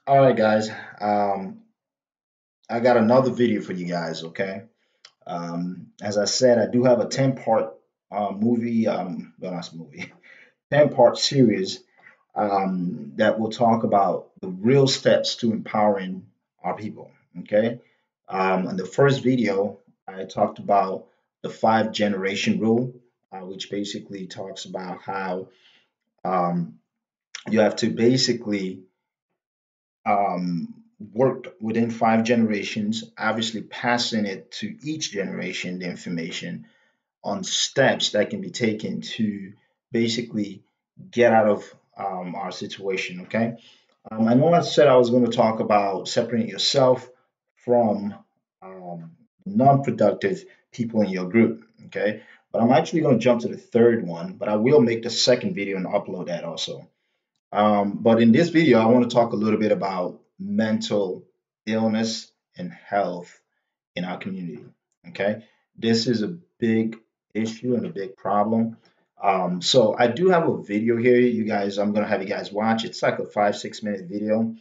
All right, guys. I got another video for you guys. Okay. As I said, I do have a 10-part movie, well, not movie, 10-part series that will talk about the real steps to empowering our people. Okay. In the first video, I talked about the 5 generation rule, which basically talks about how um, you have to basically worked within 5 generations, obviously passing it to each generation the information on steps that can be taken to basically get out of our situation. Okay. I know I said I was going to talk about separating yourself from non-productive people in your group. Okay. But I'm actually going to jump to the third one, but I will make the second video and upload that also. But in this video, I want to talk a little bit about mental illness and health in our community. Okay, this is a big issue and a big problem. So I do have a video here, you guys. I'm gonna have you guys watch. It's like a 5, 6 minute video,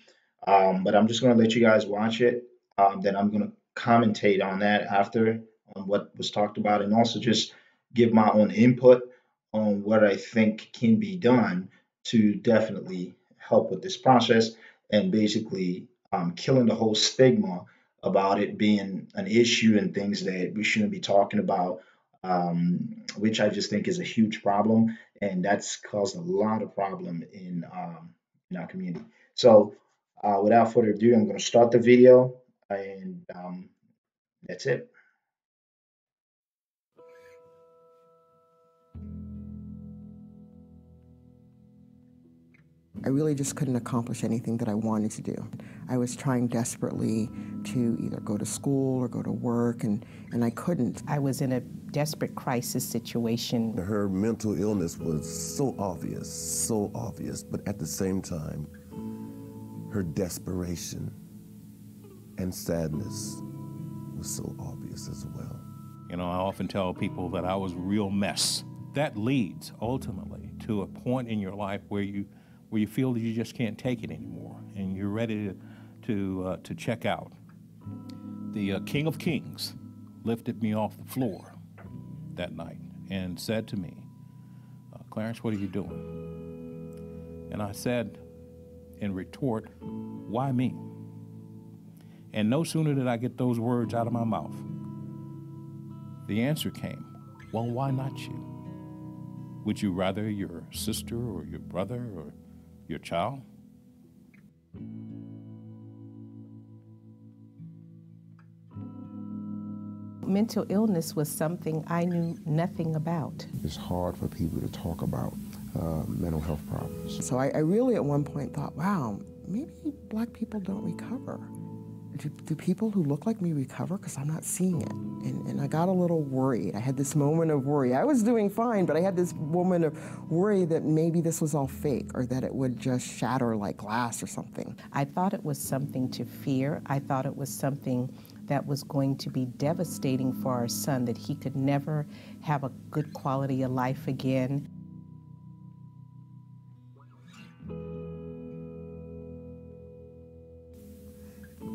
but I'm just gonna let you guys watch it. Then I'm gonna commentate on that after on what was talked about, and also just give my own input on what I think can be done to definitely help with this process and basically killing the whole stigma about it being an issue and things that we shouldn't be talking about, which I just think is a huge problem, and that's caused a lot of problem in our community. So, without further ado, I'm going to start the video, and that's it. I really just couldn't accomplish anything that I wanted to do. I was trying desperately to either go to school or go to work, and I couldn't. I was in a desperate crisis situation. Her mental illness was so obvious, but at the same time, her desperation and sadness was so obvious as well. You know, I often tell people that I was a real mess. That leads ultimately to a point in your life where you feel that you just can't take it anymore and you're ready to check out. The King of Kings lifted me off the floor that night and said to me, Clarence, what are you doing? And I said in retort, why me? And no sooner did I get those words out of my mouth, the answer came, well, why not you? Would you rather your sister or your brother or your child? Mental illness was something I knew nothing about. It's hard for people to talk about mental health problems. So I really at one point thought, wow, maybe Black people don't recover. Do people who look like me recover? Because I'm not seeing it. And I got a little worried. I had this moment of worry. I was doing fine, but I had this moment of worry that maybe this was all fake or that it would just shatter like glass or something. I thought it was something to fear. I thought it was something that was going to be devastating for our son, that he could never have a good quality of life again.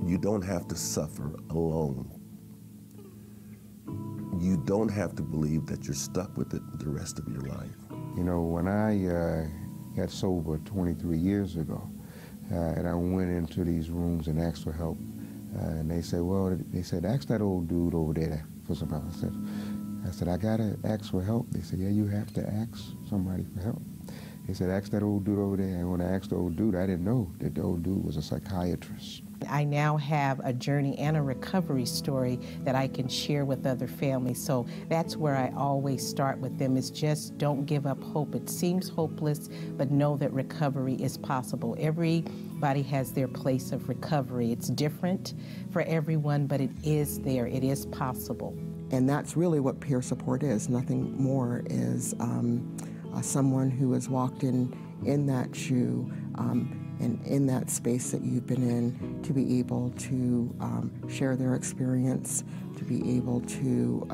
You don't have to suffer alone. You don't have to believe that you're stuck with it the rest of your life. You know, when I got sober 23 years ago, and I went into these rooms and asked for help, and they said, well, ask that old dude over there for some help. I said, I gotta ask for help. They said, yeah, you have to ask somebody for help. They said, ask that old dude over there. And when I asked the old dude, I didn't know that the old dude was a psychiatrist. I now have a journey and a recovery story that I can share with other families. So that's where I always start with them, is just don't give up hope. It seems hopeless, but know that recovery is possible. Everybody has their place of recovery. It's different for everyone, but it is there. It is possible. And that's really what peer support is. Nothing more is someone who has walked in that shoe and in that space that you've been in, to be able to share their experience, to be able to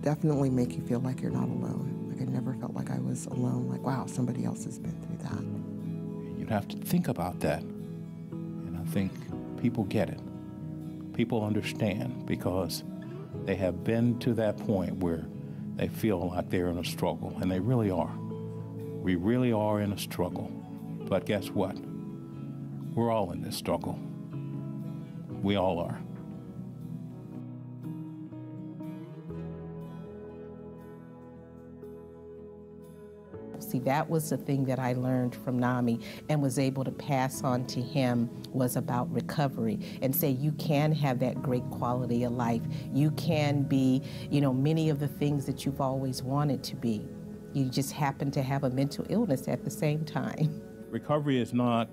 definitely make you feel like you're not alone. Like I never felt like I was alone, like, wow, somebody else has been through that. You'd have to think about that think people get it. People understand because they have been to that point where they feel like they're in a struggle, and they really are. We really are in a struggle. But guess what? We're all in this struggle. We all are. See, that was the thing that I learned from NAMI and was able to pass on to him, was about recovery, and say you can have that great quality of life. You can be, many of the things that you've always wanted to be. You just happen to have a mental illness at the same time. Recovery is not,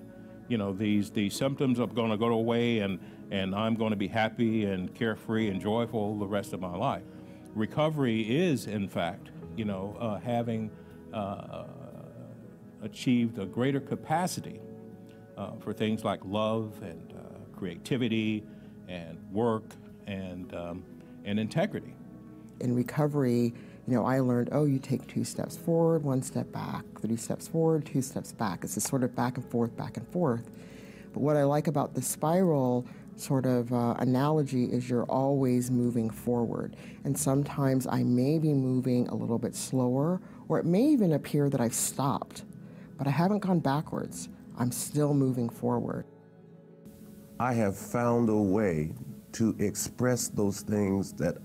these symptoms are going to go away and I'm going to be happy and carefree and joyful the rest of my life. Recovery is, in fact, having achieved a greater capacity for things like love and creativity and work and integrity. In recovery, I learned, you take 2 steps forward, 1 step back, 3 steps forward, 2 steps back. It's this sort of back and forth, back and forth. But what I like about the spiral sort of analogy is you're always moving forward. And sometimes I may be moving a little bit slower, or it may even appear that I've stopped, but I haven't gone backwards. I'm still moving forward. I have found a way to express those things that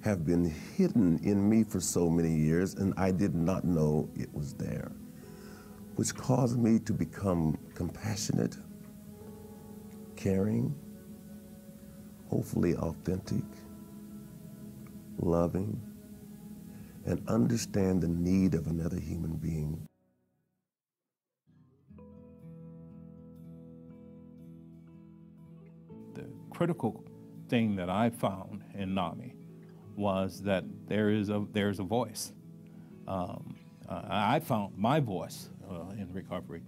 have been hidden in me for so many years, and I did not know it was there, which caused me to become compassionate, caring, hopefully authentic, loving, and understand the need of another human being. The critical thing that I found in NAMI was that there's a voice. I found my voice in recovery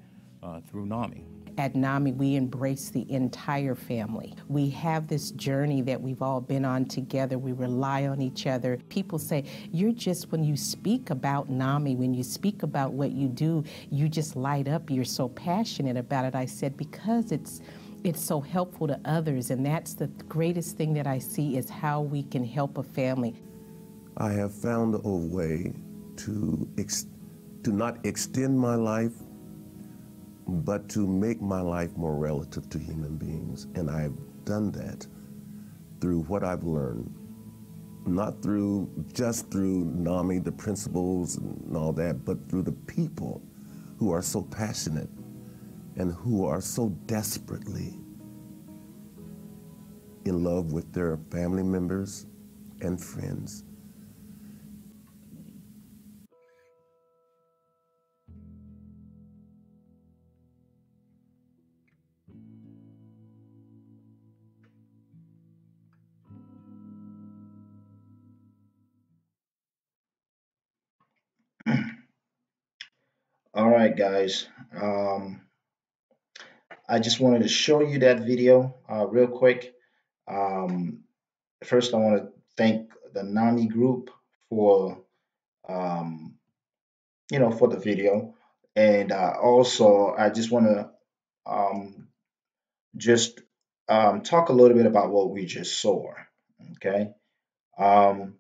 through NAMI. At NAMI, we embrace the entire family. We have this journey that we've all been on together. We rely on each other. People say, when you speak about NAMI, when you speak about what you do, you just light up. You're so passionate about it. I said, because it's so helpful to others, and that's the greatest thing that I see is how we can help a family. I have found a way to not extend my life, but to make my life more relative to human beings. And I've done that through what I've learned, not just through NAMI, the principles and all that, but through the people who are so passionate and who are so desperately in love with their family members and friends. All right, guys. I just wanted to show you that video real quick. Um, First, I want to thank the NAMI group for um, for the video, and also I just want to um, just talk a little bit about what we just saw. Okay, um,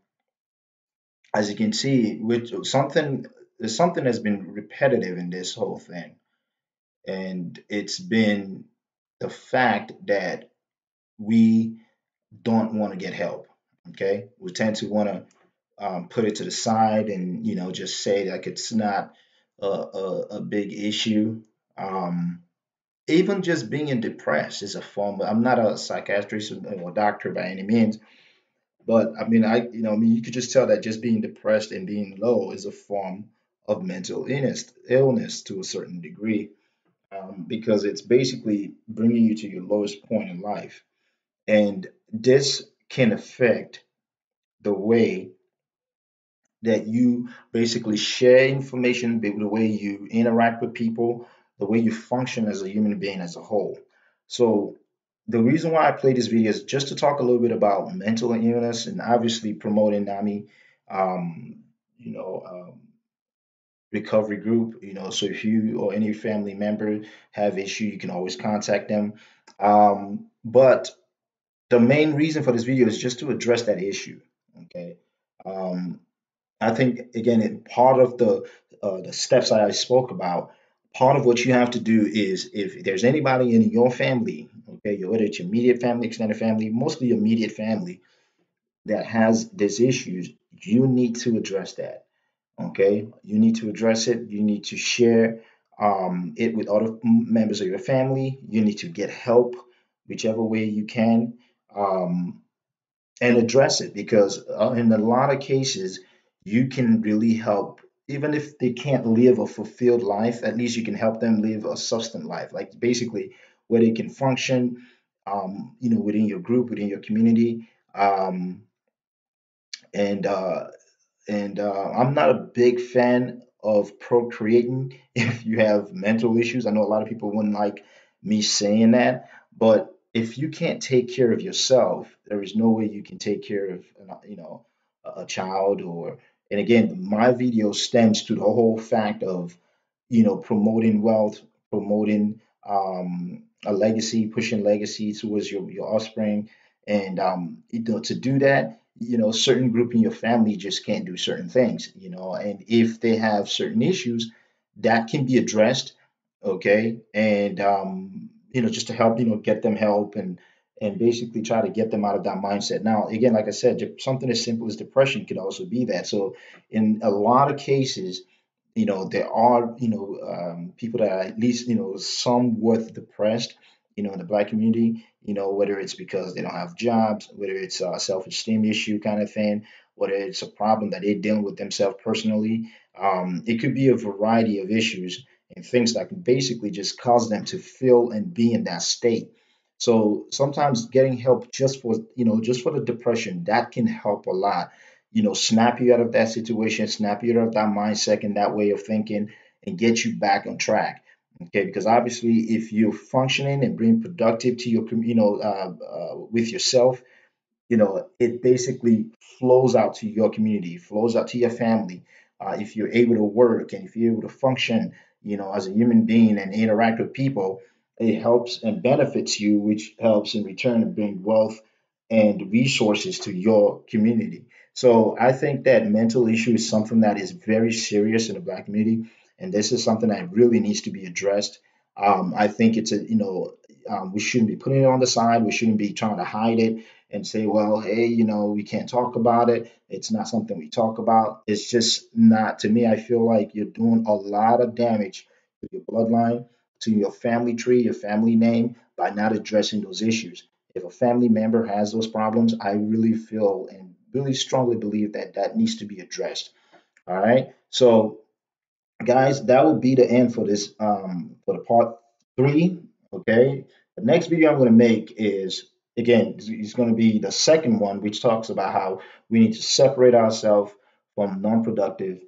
as you can see, there's something that's been repetitive in this whole thing, and it's been the fact that we don't want to get help. Okay, we tend to want to put it to the side and just say like it's not a big issue. Um, Even just being depressed is a form. I'm not a psychiatrist or doctor by any means, but I mean, you could just tell that just being depressed and being low is a form of mental illness to a certain degree, because it's basically bringing you to your lowest point in life, and this can affect the way that you basically share information, the way you interact with people, the way you function as a human being as a whole. So the reason why I play this video is just to talk a little bit about mental illness and obviously promoting NAMI, um, you know, um, recovery group. So if you or any family member have issue, you can always contact them. But the main reason for this video is just to address that issue. Okay. Um, I think again, part of the steps I spoke about, part of what you have to do is if there's anybody in your family, okay, whether it's your immediate family, extended family, mostly your immediate family that has these issues, you need to address that. Okay, you need to address it. You need to share it with other members of your family. You need to get help, whichever way you can. Um, and address it because in a lot of cases you can really help even if they can't live a fulfilled life, at least you can help them live a substance life, like basically where they can function, within your group, within your community. Um, and uh, and I'm not a big fan of procreating if you have mental issues. I know a lot of people wouldn't like me saying that, but if you can't take care of yourself, there is no way you can take care of, a child. Or, and again, my video stems to the whole fact of, promoting wealth, promoting a legacy, pushing legacy towards your offspring, and to do that, certain group in your family just can't do certain things, and if they have certain issues, that can be addressed, okay, and just to help, get them help and basically try to get them out of that mindset. Now, again, like I said, something as simple as depression could also be that. So, in a lot of cases, there are, people that are at least, somewhat depressed, in the Black community, whether it's because they don't have jobs, whether it's a self-esteem issue kind of thing, whether it's a problem that they're dealing with themselves personally. It could be a variety of issues and things that can basically just cause them to feel and be in that state. So sometimes getting help just for the depression, that can help a lot, snap you out of that situation, snap you out of that mindset and that way of thinking, and get you back on track. Okay, because obviously, if you're functioning and being productive to with yourself, it basically flows out to your community, flows out to your family. If you're able to work and if you're able to function, as a human being and interact with people, it helps and benefits you, which helps in return to bring wealth and resources to your community. So I think that mental issue is something that is very serious in the Black community, and this is something that really needs to be addressed. I think we shouldn't be putting it on the side. We shouldn't be trying to hide it and say, well, hey, we can't talk about it. It's not something we talk about. It's just not, to me, I feel like you're doing a lot of damage to your bloodline, to your family tree, your family name by not addressing those issues. If a family member has those problems, I really feel and really strongly believe that that needs to be addressed. All right. So guys, that will be the end for this for the part three. Okay. The next video I'm going to make is again, it's going to be the second one, which talks about how we need to separate ourselves from non-productive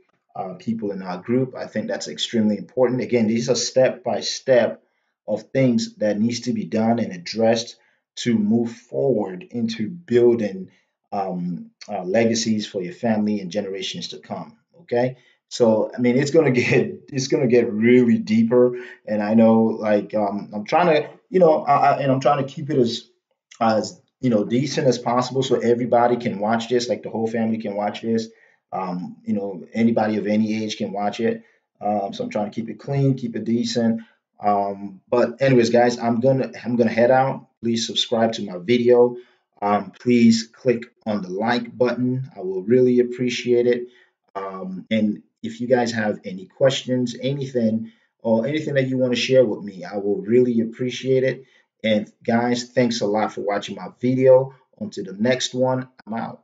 people in our group. I think that's extremely important. Again, these are step by step of things that needs to be done and addressed to move forward into building legacies for your family and generations to come. Okay. So I mean, it's gonna get really deeper, and I know like I'm trying to and I'm trying to keep it as decent as possible so everybody can watch this, like the whole family can watch this. Anybody of any age can watch it. So I'm trying to keep it clean, keep it decent. But anyways, guys, I'm gonna head out. Please subscribe to my video. Please click on the like button. I will really appreciate it. And if you guys have any questions, anything, or anything that you want to share with me, I will really appreciate it. And guys, thanks a lot for watching my video. On to the next one. I'm out.